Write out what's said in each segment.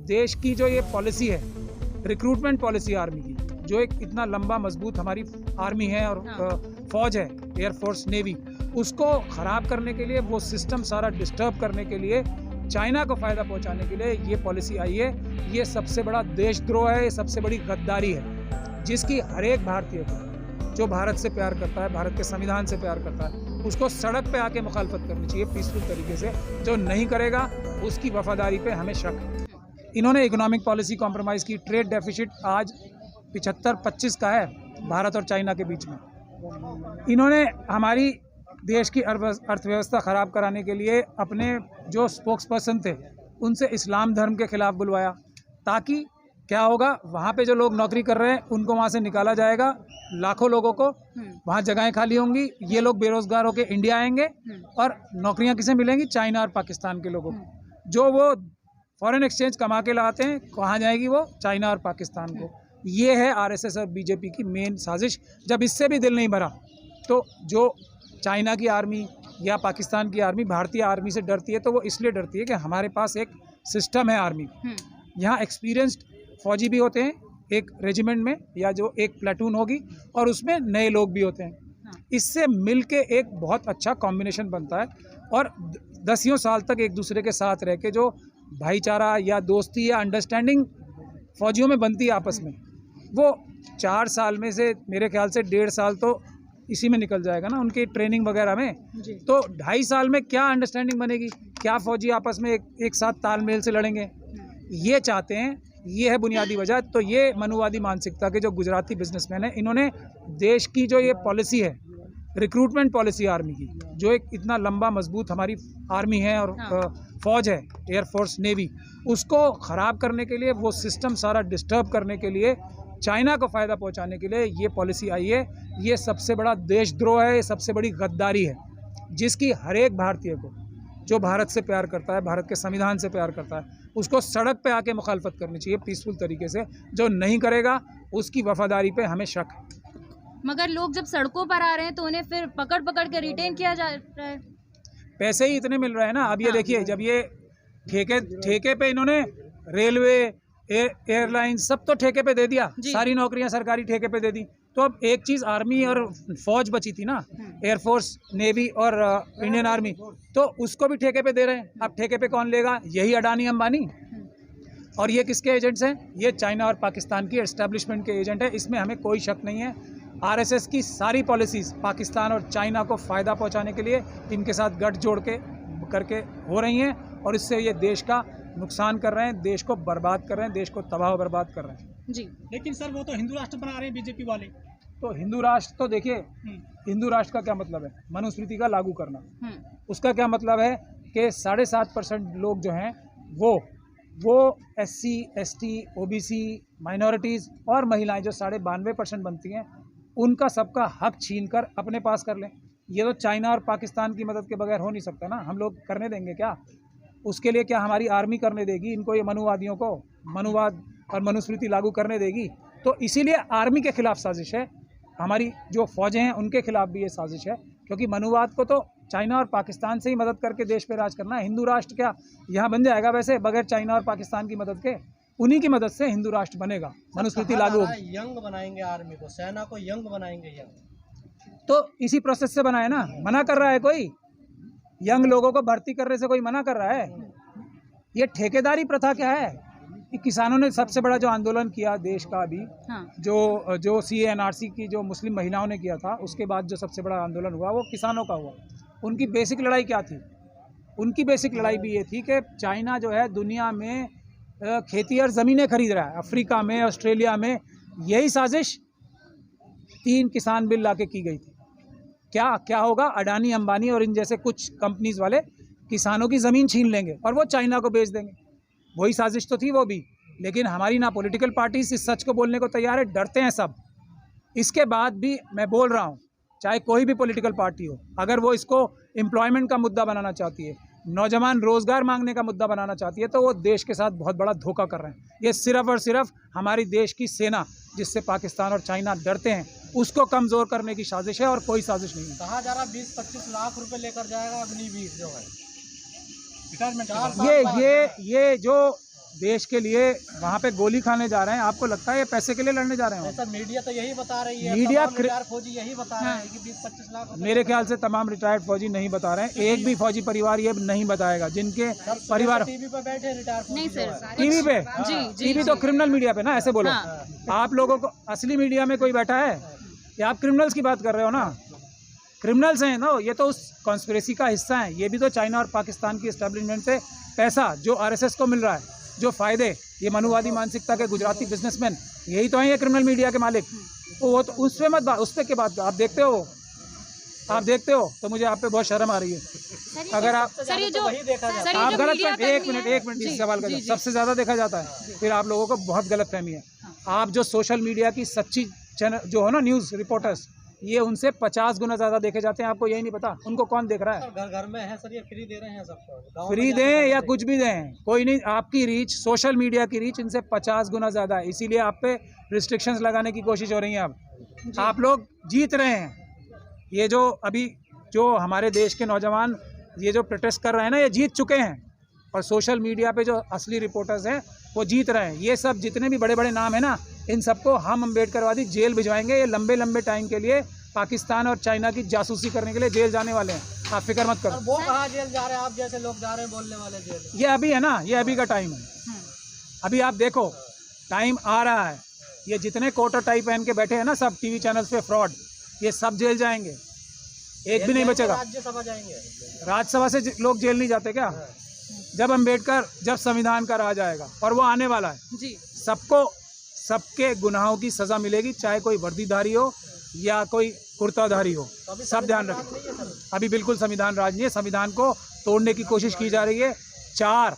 देश की जो ये पॉलिसी है, रिक्रूटमेंट पॉलिसी आर्मी की, जो एक इतना लंबा मजबूत हमारी आर्मी है और फौज है, एयरफोर्स नेवी, उसको ख़राब करने के लिए, वो सिस्टम सारा डिस्टर्ब करने के लिए, चाइना को फ़ायदा पहुंचाने के लिए ये पॉलिसी आई है। ये सबसे बड़ा देशद्रोह है, ये सबसे बड़ी गद्दारी है, जिसकी हर एक भारतीय को, जो भारत से प्यार करता है, भारत के संविधान से प्यार करता है, उसको सड़क पे आके मुखालफत करनी चाहिए पीसफुल तरीके से। जो नहीं करेगा उसकी वफादारी पे हमें शक है। इन्होंने इकोनॉमिक पॉलिसी कॉम्प्रोमाइज़ की, ट्रेड डेफिसिट आज 75-25 का है भारत और चाइना के बीच में। इन्होंने हमारी देश की अर्थव्यवस्था ख़राब कराने के लिए अपने जो स्पोक्स पर्सन थे उनसे इस्लाम धर्म के ख़िलाफ़ बुलवाया, ताकि क्या होगा, वहाँ पे जो लोग नौकरी कर रहे हैं उनको वहाँ से निकाला जाएगा, लाखों लोगों को वहाँ जगहें खाली होंगी, ये लोग बेरोजगार होकर इंडिया आएंगे और नौकरियाँ किसे मिलेंगी? चाइना और पाकिस्तान के लोगों को। जो वो फॉरेन एक्सचेंज कमा के लाते हैं, कहाँ जाएगी वो? चाइना और पाकिस्तान को। ये है आरएसएस और बीजेपी की मेन साजिश। जब इससे भी दिल नहीं भरा तो जो चाइना की आर्मी या पाकिस्तान की आर्मी भारतीय आर्मी से डरती है, तो वो इसलिए डरती है कि हमारे पास एक सिस्टम है आर्मी। यहाँ एक्सपीरियंस्ड फौजी भी होते हैं एक रेजिमेंट में, या जो एक प्लेटून होगी, और उसमें नए लोग भी होते हैं। इससे मिलके एक बहुत अच्छा कॉम्बिनेशन बनता है और दसियों साल तक एक दूसरे के साथ रह के जो भाईचारा या दोस्ती या अंडरस्टैंडिंग फौजियों में बनती है आपस में, वो 4 साल में से मेरे ख्याल से 1.5 साल तो इसी में निकल जाएगा ना, उनकी ट्रेनिंग वगैरह में। तो 2.5 साल में क्या अंडरस्टैंडिंग बनेगी? क्या फौजी आपस में एक साथ तालमेल से लड़ेंगे? ये चाहते हैं, ये है बुनियादी वजह। तो ये मनुवादी मानसिकता के जो गुजराती बिजनेसमैन हैं, इन्होंने देश की जो ये पॉलिसी है, रिक्रूटमेंट पॉलिसी आर्मी की, जो एक इतना लंबा मजबूत हमारी आर्मी है और फौज है, एयरफोर्स नेवी, उसको ख़राब करने के लिए, वो सिस्टम सारा डिस्टर्ब करने के लिए, चाइना को फ़ायदा पहुंचाने के लिए ये पॉलिसी आई है। ये सबसे बड़ा देशद्रोह है, ये सबसे बड़ी गद्दारी है, जिसकी हर एक भारतीय को, जो भारत से प्यार करता है, भारत के संविधान से प्यार करता है, उसको सड़क पे आके मुखालफत करनी चाहिए पीसफुल तरीके से। जो नहीं करेगा उसकी वफादारी पे हमें शक है। मगर लोग जब सड़कों पर आ रहे हैं तो उन्हें फिर पकड़ पकड़ के रिटेन किया जा रहा है। पैसे ही इतने मिल रहे हैं ना। अब ये देखिए, जब ये ठेके पे इन्होंने रेलवे, एयरलाइन सब तो ठेके पे दे दिया, सारी नौकरियां सरकारी ठेके पे दे दी, तो अब एक चीज़ आर्मी और फौज बची थी ना, एयरफोर्स नेवी और इंडियन आर्मी, तो उसको भी ठेके पे दे रहे हैं। अब ठेके पे कौन लेगा? यही अडानी अंबानी। और ये किसके एजेंट्स हैं? ये चाइना और पाकिस्तान की एस्टेब्लिशमेंट के एजेंट है, इसमें हमें कोई शक नहीं है। आरएसएस की सारी पॉलिसीज़ पाकिस्तान और चाइना को फ़ायदा पहुंचाने के लिए इनके साथ गठजोड़ करके हो रही हैं, और इससे ये देश का नुकसान कर रहे हैं, देश को बर्बाद कर रहे हैं, देश को तबाह बर्बाद कर रहे हैं। जी, लेकिन सर वो तो हिंदू राष्ट्र बना रहे हैं बीजेपी वाले। तो हिंदू राष्ट्र, तो देखिए हिंदू राष्ट्र का क्या मतलब है? मनुस्मृति का लागू करना। उसका क्या मतलब है कि 7.5% लोग जो हैं वो SC, ST, OBC, माइनॉरिटीज़ और महिलाएं जो 92.5% बनती हैं, उनका सबका हक छीन कर अपने पास कर लें। ये तो चाइना और पाकिस्तान की मदद के बगैर हो नहीं सकता ना। हम लोग करने देंगे क्या? उसके लिए क्या हमारी आर्मी करने देगी इनको? ये मनुवादियों को मनुवाद और मनुस्मृति लागू करने देगी? तो इसीलिए आर्मी के खिलाफ साजिश है, हमारी जो फौजें हैं उनके खिलाफ भी ये साजिश है, क्योंकि मनुवाद को तो चाइना और पाकिस्तान से ही मदद करके देश पे राज करना है। हिंदू राष्ट्र क्या यहाँ बन जाएगा वैसे बगैर चाइना और पाकिस्तान की मदद के? उन्हीं की मदद से हिंदू राष्ट्र बनेगा, मनुस्मृति लागू होगी। यंग बनाएंगे आर्मी को, सेना को यंग बनाएंगे। यंग तो इसी प्रोसेस से बनाए ना। मना कर रहा है कोई? यंग लोगों को भर्ती करने से कोई मना कर रहा है? ये ठेकेदारी प्रथा क्या है? किसानों ने सबसे बड़ा जो आंदोलन किया देश का अभी, जो CA/NRC की जो मुस्लिम महिलाओं ने किया था, उसके बाद जो सबसे बड़ा आंदोलन हुआ वो किसानों का हुआ। उनकी बेसिक लड़ाई क्या थी? उनकी बेसिक लड़ाई भी ये थी कि चाइना जो है दुनिया में खेती और ज़मीनें खरीद रहा है, अफ्रीका में, ऑस्ट्रेलिया में। यही साजिश 3 किसान बिल लाके की गई थी। क्या होगा? अडानी, अंबानी और इन जैसे कुछ कंपनीज वाले किसानों की ज़मीन छीन लेंगे और वो चाइना को बेच देंगे। वही साजिश तो थी वो भी। लेकिन हमारी ना पॉलिटिकल पार्टीज इस सच को बोलने को तैयार है, डरते हैं सब। इसके बाद भी मैं बोल रहा हूँ, चाहे कोई भी पॉलिटिकल पार्टी हो, अगर वो इसको एम्प्लॉयमेंट का मुद्दा बनाना चाहती है, नौजवान रोज़गार मांगने का मुद्दा बनाना चाहती है, तो वो देश के साथ बहुत बड़ा धोखा कर रहे हैं। ये सिर्फ और सिर्फ हमारी देश की सेना, जिससे पाकिस्तान और चाइना डरते हैं, उसको कमज़ोर करने की साजिश है और कोई साजिश नहीं है। कहा जा रहा 20-25 लाख रुपए लेकर जाएगा अग्निवीर जो है ये जो देश के लिए वहाँ पे गोली खाने जा रहे हैं, आपको लगता है ये पैसे के लिए लड़ने जा रहे हैं? सर मीडिया तो यही बता रही है, मीडिया तमाम रिटायर्ड फौजी यही बता रहे हैं कि 20-25 लाख रुपए। मेरे ख्याल से तमाम रिटायर्ड फौजी नहीं बता रहे हैं, एक भी फौजी परिवार ये नहीं बताएगा जिनके परिवार टीवी पे बैठे रिटायर्ड नहीं फौजी सर, टीवी पे। जी जी टीवी तो क्रिमिनल मीडिया पे ना, ऐसे बोलो। हाँ। आप लोगों को असली मीडिया में कोई बैठा है? या आप क्रिमिनल्स की बात कर रहे हो ना? क्रिमिनल्स हैं ना, ये तो उस कॉन्स्पिरेसी का हिस्सा हैं। ये भी तो चाइना और पाकिस्तान की एस्टेब्लिशमेंट से पैसा जो आरएसएस को मिल रहा है, जो फायदे, ये मनुवादी मानसिकता के गुजराती बिजनेसमैन, यही तो हैं ये क्रिमिनल मीडिया के मालिक। वो तो उस पे मत, उस पे के बात आप देखते हो, आप देखते हो तो मुझे आप पे बहुत शर्म आ रही है। अगर आप सर ये जो आप गलत, एक मिनट इस सवाल का सबसे ज़्यादा देखा जाता है, फिर आप लोगों को बहुत गलत फहमी है। आप जो सोशल मीडिया की सच्ची चैनल जो हो ना, न्यूज़ रिपोर्टर्स, ये उनसे 50 गुना ज़्यादा देखे जाते हैं। आपको यही नहीं पता उनको कौन देख रहा है? घर घर में है सर, ये फ्री दे रहे हैं सबको। फ्री दें या कुछ भी दें, कोई नहीं, आपकी रीच, सोशल मीडिया की रीच इनसे 50 गुना ज़्यादा है। इसीलिए आप पे रिस्ट्रिक्शंस लगाने की कोशिश हो रही है। अब आप लोग जीत रहे हैं। ये जो अभी जो हमारे देश के नौजवान ये जो प्रोटेस्ट कर रहे हैं ना, ये जीत चुके हैं। और सोशल मीडिया पे जो असली रिपोर्टर्स हैं वो जीत रहे हैं। ये सब जितने भी बड़े बड़े नाम हैं ना, इन सबको हम अम्बेडकरवादी जेल भिजवाएंगे। ये लंबे लंबे टाइम के लिए पाकिस्तान और चाइना की जासूसी करने के लिए जेल जाने वाले हैं। आप फिक्र मत करो। वो कहाँ जेल जा रहे हैं? आप जैसे लोग जा रहे हैं बोलने वाले जेल। ये अभी है ना, ये अभी का टाइम है। अभी आप देखो, टाइम आ रहा है। ये जितने कोटर टाई पहन के बैठे हैं ना सब टीवी चैनल्स पे फ्रॉड, ये सब जेल जाएंगे, एक भी नहीं बचेगा। राज्यसभा जाएंगे। राज्यसभा से लोग जेल नहीं जाते क्या? जब अम्बेडकर, जब संविधान का राज आएगा, और वो आने वाला है जी, सबको सबके गुनाहों की सज़ा मिलेगी, चाहे कोई वर्दीधारी हो या कोई कुर्ताधारी हो। सब ध्यान रखें, अभी बिल्कुल संविधान राज नहीं है। संविधान को तोड़ने की कोशिश की जा रही है। 4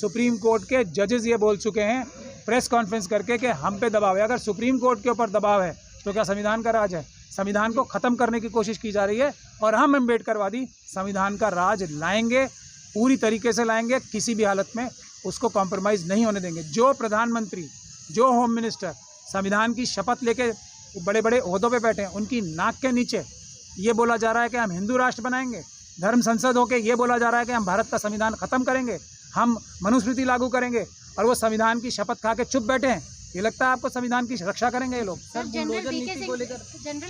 सुप्रीम कोर्ट के जजेस ये बोल चुके हैं प्रेस कॉन्फ्रेंस करके कि हम पे दबाव है। अगर सुप्रीम कोर्ट के ऊपर दबाव है तो क्या संविधान का राज है? संविधान को ख़त्म करने की कोशिश की जा रही है। और हम अम्बेडकरवादी संविधान का राज लाएंगे, पूरी तरीके से लाएंगे, किसी भी हालत में उसको कॉम्प्रोमाइज़ नहीं होने देंगे। जो प्रधानमंत्री, जो होम मिनिस्टर संविधान की शपथ लेके बड़े बड़े ओहदों पे बैठे हैं, उनकी नाक के नीचे ये बोला जा रहा है कि हम हिंदू राष्ट्र बनाएंगे, धर्म संसद होके ये बोला जा रहा है कि हम भारत का संविधान ख़त्म करेंगे, हम मनुस्मृति लागू करेंगे, और वो संविधान की शपथ खा के चुप बैठे हैं। ये लगता है आपको संविधान की रक्षा करेंगे ये लोग? सर जनरल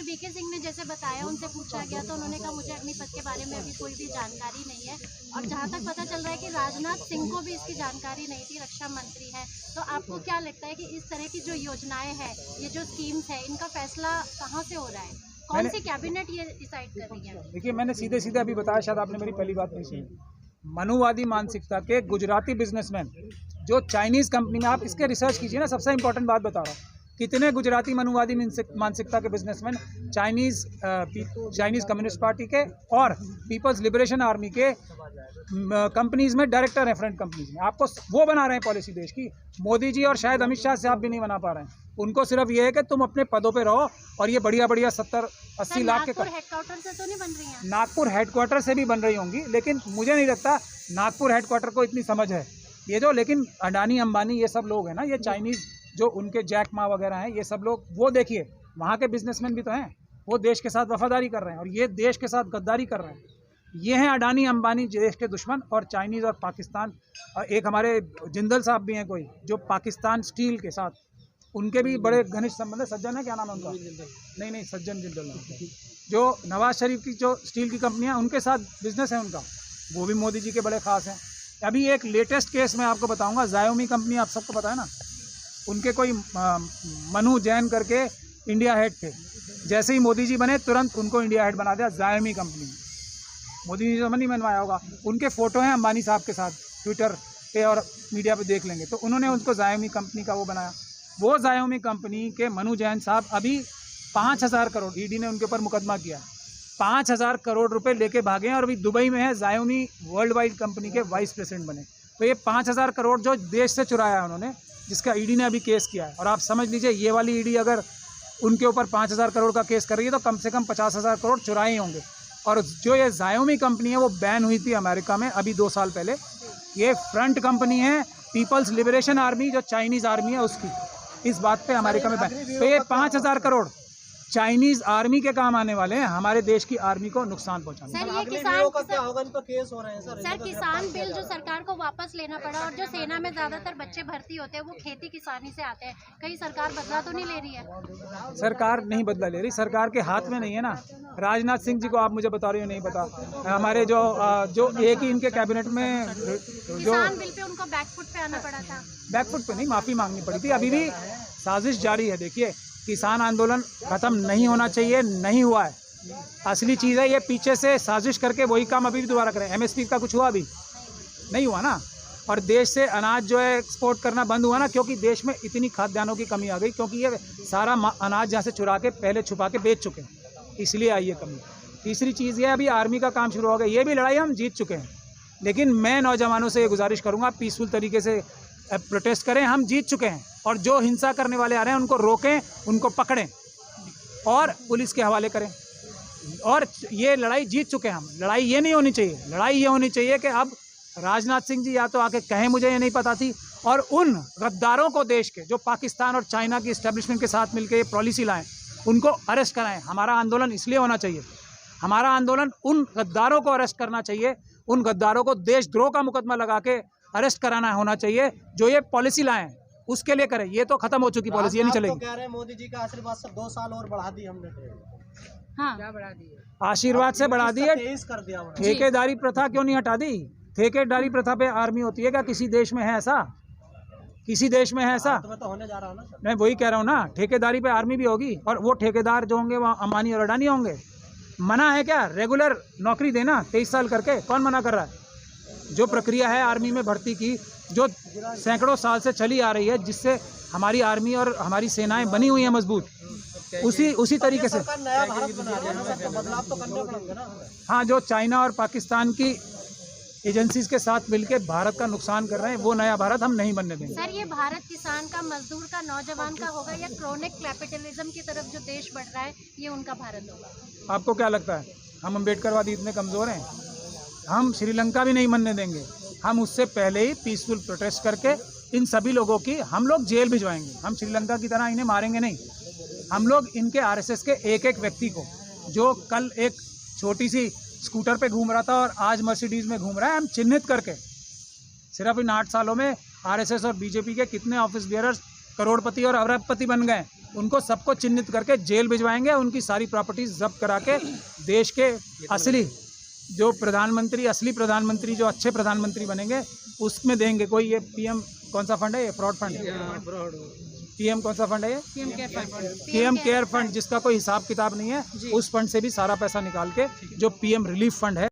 बीके सिंह ने जैसे बताया, उनसे पूछा गया तो उन्होंने कहा मुझे अग्निपथ के बारे में अभी कोई भी जानकारी नहीं है। और जहाँ तक पता चल रहा है कि राजनाथ सिंह को भी इसकी जानकारी नहीं थी, रक्षा मंत्री हैं। तो आपको क्या लगता है कि इस तरह की जो योजनाएं हैं, ये जो स्कीम्स है, इनका फैसला कहाँ से हो रहा है? कौन सी कैबिनेट ये डिसाइड कर रही है? देखिए, मैंने सीधे सीधे अभी बताया, शायद आपने मेरी पहली बात नहीं सुनी। मनुवादी मानसिकता के गुजराती बिजनेसमैन जो चाइनीज़ कंपनी में, आप इसके रिसर्च कीजिए ना, सबसे इंपॉर्टेंट बात बता रहा हूँ, कितने गुजराती मनुवादी मानसिकता के बिजनेसमैन चाइनीज़ कम्युनिस्ट पार्टी के और पीपल्स लिबरेशन आर्मी के कंपनीज़ में डायरेक्टर हैं, फ्रंट कंपनीज़ में। आपको वो बना रहे हैं पॉलिसी देश की। मोदी जी और शायद अमित शाह साहब भी नहीं बना पा रहे हैं। उनको सिर्फ ये है कि तुम अपने पदों पे रहो और ये बढ़िया बढ़िया 70-80 लाख के हेडक्वार्टर से तो नहीं बन रही हैं? नागपुर हेडक्वार्टर से भी बन रही होंगी, लेकिन मुझे नहीं लगता नागपुर हेडक्वार्टर को इतनी समझ है ये जो। लेकिन अडानी अंबानी ये सब लोग हैं ना, ये चाइनीज़ जो उनके जैक मा वगैरह हैं, ये सब लोग, वो देखिए वहाँ के बिजनेसमैन भी तो हैं, वो देश के साथ वफादारी कर रहे हैं और ये देश के साथ गद्दारी कर रहे हैं। ये हैं अडानी अंबानी, देश के दुश्मन। और चाइनीज़ और पाकिस्तान, और एक हमारे जिंदल साहब भी हैं कोई, जो पाकिस्तान स्टील के साथ, उनके भी बड़े घनिष्ठ संबंध है। सज्जन है, क्या नाम है उनका? नहीं, सज्जन जिंदल, जो नवाज शरीफ की जो स्टील की कंपनियां, उनके साथ बिजनेस है उनका, वो भी मोदी जी के बड़े ख़ास हैं। अभी एक लेटेस्ट केस मैं आपको बताऊंगा, जायोमी कंपनी, आप सबको पता है ना, उनके कोई मनु जैन करके इंडिया हेड थे। जैसे ही मोदी जी बने, तुरंत उनको इंडिया हेड बना दिया जायोमी कंपनी। मोदी जी तो नहीं बनवाया होगा, उनके फ़ोटो हैं अंबानी साहब के साथ, ट्विटर पे और मीडिया पे देख लेंगे, तो उन्होंने उनको जायोमी कंपनी का वो बनाया। वो जायोमी कंपनी के मनु जैन साहब अभी 5000 करोड़, ईडी ने उनके ऊपर मुकदमा किया, 5000 करोड़ रुपए लेके भागे हैं और अभी दुबई में है। जायोमी वर्ल्ड वाइड कंपनी के वाइस प्रेसिडेंट बने। तो ये 5000 करोड़ जो देश से चुराया है उन्होंने, जिसका ईडी ने अभी केस किया है। और आप समझ लीजिए, ये वाली ईडी अगर उनके ऊपर 5000 करोड़ का केस कर रही है तो कम से कम 50,000 करोड़ चुराए ही होंगे। और जो ये जायोमी कंपनी है वो बैन हुई थी अमेरिका में अभी 2 साल पहले। ये फ्रंट कंपनी है पीपल्स लिबरेशन आर्मी, जो चाइनीज़ आर्मी है उसकी। इस बात पे अमेरिका में बैन। तो ये 5000 करोड़ चाइनीज आर्मी के काम आने वाले हैं, हमारे देश की आर्मी को नुकसान पहुंचाने। सर ये अगली वीडियो का क्या किसान होगा? इन पर केस हो रहे हैं सर किसान बिल जो सरकार को वापस लेना पड़ा, और जो सेना में ज्यादातर बच्चे भर्ती होते हैं वो खेती किसानी से आते हैं, कहीं सरकार बदला तो नहीं ले रही है? सरकार नहीं बदला ले रही, सरकार के हाथ में नहीं है ना। राजनाथ सिंह जी को आप मुझे बता रहे हो नहीं पता, हमारे जो एक ही इनके कैबिनेट में जो किसान बिल पे उनको बैकफुट पे आना पड़ा था। बैकफुट पे नहीं, माफ़ी मांगनी पड़ी थी। अभी भी साजिश जारी है। देखिए, किसान आंदोलन ख़त्म नहीं होना चाहिए, नहीं हुआ है। असली चीज़ है ये, पीछे से साजिश करके वही काम अभी भी दोबारा करें। एमएसपी का कुछ हुआ? अभी नहीं हुआ ना। और देश से अनाज जो है एक्सपोर्ट करना बंद हुआ ना, क्योंकि देश में इतनी खाद्यान्नों की कमी आ गई, क्योंकि ये सारा अनाज यहाँ से चुरा के पहले छुपा के बेच चुके हैं, इसलिए आई है कमी। तीसरी चीज़ ये, अभी आर्मी का काम शुरू हो गया, ये भी लड़ाई हम जीत चुके हैं। लेकिन मैं नौजवानों से ये गुजारिश करूँगा, पीसफुल तरीके से प्रोटेस्ट करें, हम जीत चुके हैं। और जो हिंसा करने वाले आ रहे हैं उनको रोकें, उनको पकड़ें और पुलिस के हवाले करें। और ये लड़ाई जीत चुके हैं हम। लड़ाई ये नहीं होनी चाहिए, लड़ाई ये होनी चाहिए कि अब राजनाथ सिंह जी या तो आके कहें मुझे ये नहीं पता थी, और उन गद्दारों को देश के जो पाकिस्तान और चाइना की इस्टेब्लिशमेंट के साथ मिलकर ये पॉलिसी लाएं, उनको अरेस्ट कराएं। हमारा आंदोलन इसलिए होना चाहिए, हमारा आंदोलन उन गद्दारों को अरेस्ट करना चाहिए, उन गद्दारों को देशद्रोह का मुकदमा लगा के अरेस्ट कराना होना चाहिए, जो ये पॉलिसी लाएं उसके लिए करें। ये तो खत्म हो चुकी पॉलिसी, ये नहीं चलेगी। कह रहे हैं मोदी जी का आशीर्वाद से 2 साल और बढ़ा दी हमने। हाँ, आशीर्वाद से बढ़ा दिए। 23 कर दिया उन्होंने। ठेकेदारी प्रथा क्यों नहीं हटा दी? ठेकेदारी प्रथा पे आर्मी होती है क्या? किसी देश में है ऐसा? किसी देश में है ऐसा? तुम्हें तो होने जा रहा हूँ ना। मैं वही कह रहा हूँ ना, ठेकेदारी पे आर्मी भी होगी, और वो ठेकेदार जो होंगे वहाँ अंबानी और अडानी होंगे। मना है क्या रेगुलर नौकरी देना 23 साल करके? कौन मना कर रहा है? जो प्रक्रिया है आर्मी में भर्ती की, जो सैकड़ों साल से चली आ रही है, जिससे हमारी आर्मी और हमारी सेनाएं बनी हुई हैं मजबूत, उसी तरीके से। नया भारत बना रहे हैं, तो बदलाव तो करने पड़ेंगे ना। हाँ, जो चाइना और पाकिस्तान की एजेंसीज के साथ मिलकर भारत का नुकसान कर रहे हैं, वो नया भारत हम नहीं बनने देंगे। सर ये भारत किसान का, मजदूर का, नौजवान का होगा, या क्रोनिक कैपिटलिज्म की तरफ जो देश बढ़ रहा है, ये उनका भारत होगा? आपको क्या लगता है हम अम्बेडकरवादी इतने कमज़ोर हैं? हम श्रीलंका भी नहीं बनने देंगे। हम उससे पहले ही पीसफुल प्रोटेस्ट करके इन सभी लोगों की हम लोग जेल भिजवाएंगे। हम श्रीलंका की तरह इन्हें मारेंगे नहीं। हम लोग इनके आरएसएस के एक एक व्यक्ति को, जो कल एक छोटी सी स्कूटर पे घूम रहा था और आज मर्सिडीज़ में घूम रहा है, हम चिन्हित करके सिर्फ इन 8 सालों में आरएसएस और बीजेपी के कितने ऑफिस बियरर्स करोड़पति और अरबपति बन गए, उनको सबको चिन्हित करके जेल भिजवाएंगे। उनकी सारी प्रॉपर्टीज जब्त करा के देश के असली जो प्रधानमंत्री, असली प्रधानमंत्री, जो अच्छे प्रधानमंत्री बनेंगे, उसमें देंगे। कोई ये पीएम कौन सा फंड है? ये फ्रॉड फंड है। पीएम कौन सा फंड है? ये पीएम केयर फंड, जिसका कोई हिसाब किताब नहीं है, उस फंड से भी सारा पैसा निकाल के, जो पीएम रिलीफ फंड है,